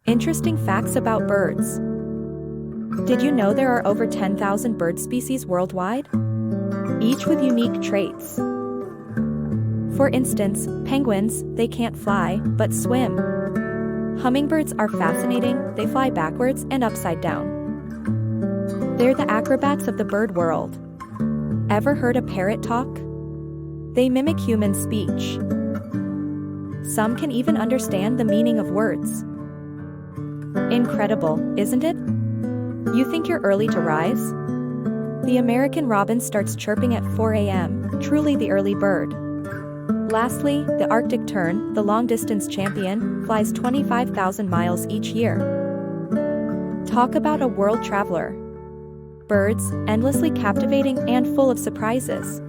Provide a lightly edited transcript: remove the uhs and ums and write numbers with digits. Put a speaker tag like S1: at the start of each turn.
S1: Interesting facts about birds. Did you know there are over 10,000 bird species worldwide? Each with unique traits. For instance, penguins, they can't fly, but swim. Hummingbirds are fascinating, they fly backwards and upside down. They're the acrobats of the bird world. Ever heard a parrot talk? They mimic human speech. Some can even understand the meaning of words. Incredible, isn't it? You think you're early to rise? The American robin starts chirping at 4 a.m., truly the early bird. Lastly, the Arctic tern, the long-distance champion, flies 25,000 miles each year. Talk about a world traveler. Birds, endlessly captivating and full of surprises.